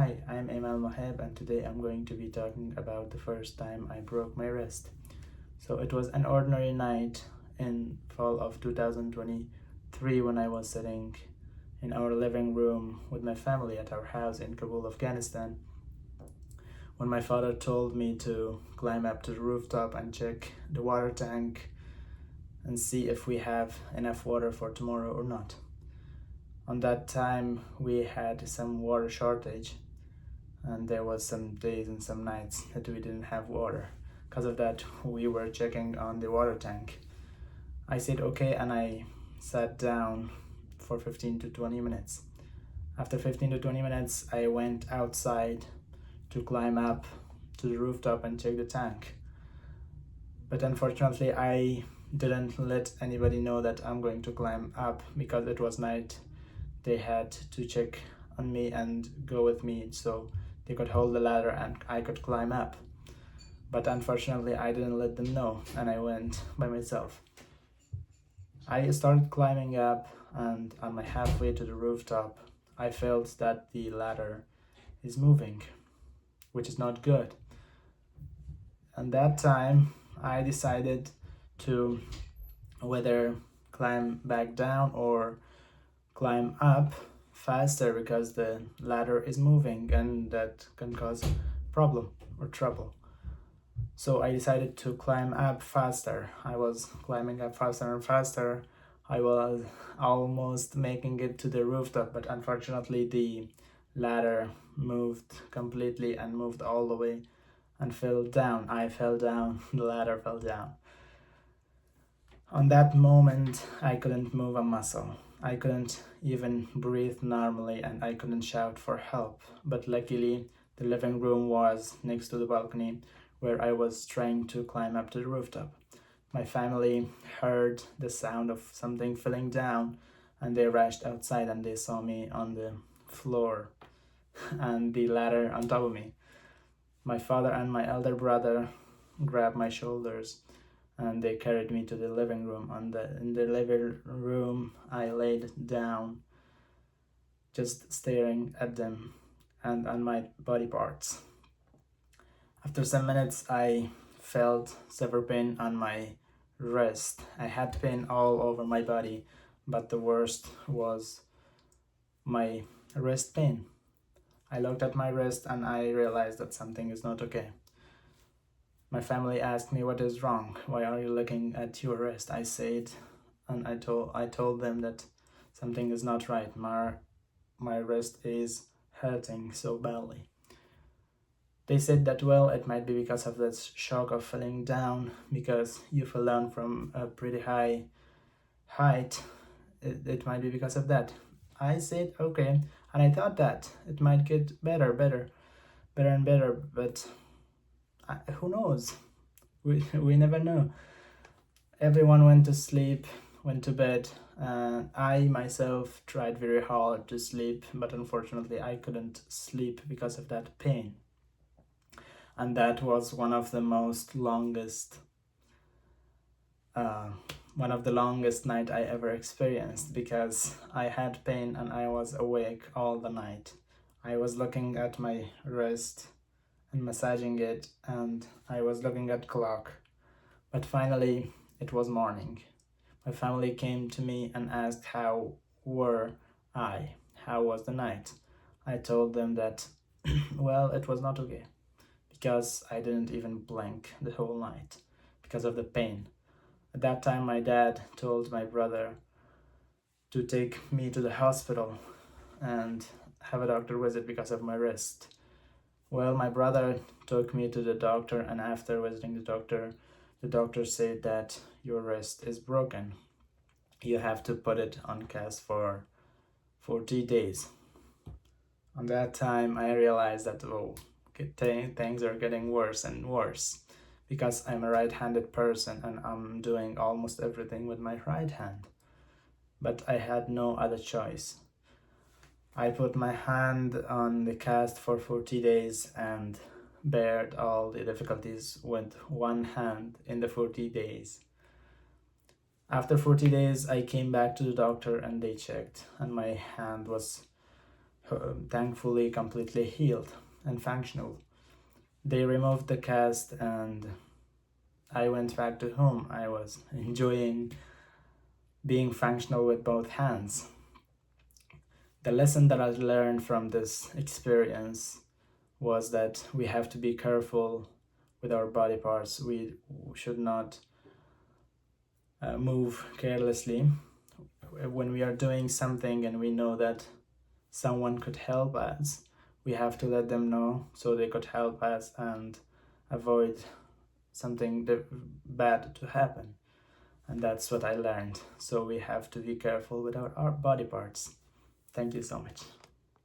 Hi, I'm Emal Moheb, and today I'm going to be talking about the first time I broke my wrist. So it was an ordinary night in fall of 2023 when I was sitting in our living room with my family at our house in Kabul, Afghanistan, when my father told me to climb up to the rooftop and check the water tank and see if we have enough water for tomorrow or not. On that time, we had some water shortage, and there was some days and some nights that we didn't have water. Because of that, we were checking on the water tank. I said okay, and I sat down for 15 to 20 minutes. After 15 to 20 minutes, I went outside to climb up to the rooftop and check the tank. But unfortunately, I didn't let anybody know that I'm going to climb up because it was night. They had to check on me and go with me so they could hold the ladder and I could climb up. But unfortunately, I didn't let them know and I went by myself. I started climbing up, and on my halfway to the rooftop, I felt that the ladder is moving, which is not good. And that time, I decided to whether climb back down or climb up faster because the ladder is moving and that can cause problem or trouble. So I decided to climb up faster. I was climbing up faster and faster. I was almost making it to the rooftop, but unfortunately the ladder moved completely and moved all the way and fell down. I fell down, the ladder fell down. On that moment, I couldn't move a muscle. I couldn't even breathe normally and I couldn't shout for help. But luckily, the living room was next to the balcony where I was trying to climb up to the rooftop. My family heard the sound of something falling down and they rushed outside and they saw me on the floor and the ladder on top of me. My father and my elder brother grabbed my shoulders and they carried me to the living room. In the living room, I laid down, just staring at them and on my body parts. After some minutes, I felt severe pain on my wrist. I had pain all over my body, but the worst was my wrist pain. I looked at my wrist and I realized that something is not okay. My family asked me what is wrong. Why are you looking at your wrist? I said, and I told them that something is not right. My wrist is hurting so badly. They said that, well, it might be because of that shock of falling down, because you fell down from a pretty high height. It might be because of that. I said, okay, and I thought that it might get better and better, but who knows? We never know. Everyone went to sleep, went to bed. I myself tried very hard to sleep, but unfortunately I couldn't sleep because of that pain. And that was one of the longest night I ever experienced, because I had pain and I was awake all the night. I was looking at my wrist and massaging it, and I was looking at clock. But finally, it was morning. My family came to me and asked how were I? How was the night? I told them that, well, it was not okay, because I didn't even blink the whole night because of the pain. At that time, my dad told my brother to take me to the hospital and have a doctor visit because of my wrist. Well, my brother took me to the doctor, and after visiting the doctor said that your wrist is broken. You have to put it on cast for 40 days. On that time, I realized that, things are getting worse and worse, because I'm a right-handed person and I'm doing almost everything with my right hand. But I had no other choice. I put my hand on the cast for 40 days and bared all the difficulties with one hand in the 40 days. After 40 days, I came back to the doctor and they checked, and my hand was thankfully completely healed and functional. They removed the cast and I went back to home. I was enjoying being functional with both hands. The lesson that I learned from this experience was that we have to be careful with our body parts. We should not move carelessly. When we are doing something and we know that someone could help us, we have to let them know so they could help us and avoid something bad to happen. And that's what I learned. So we have to be careful with our body parts. Thank you so much.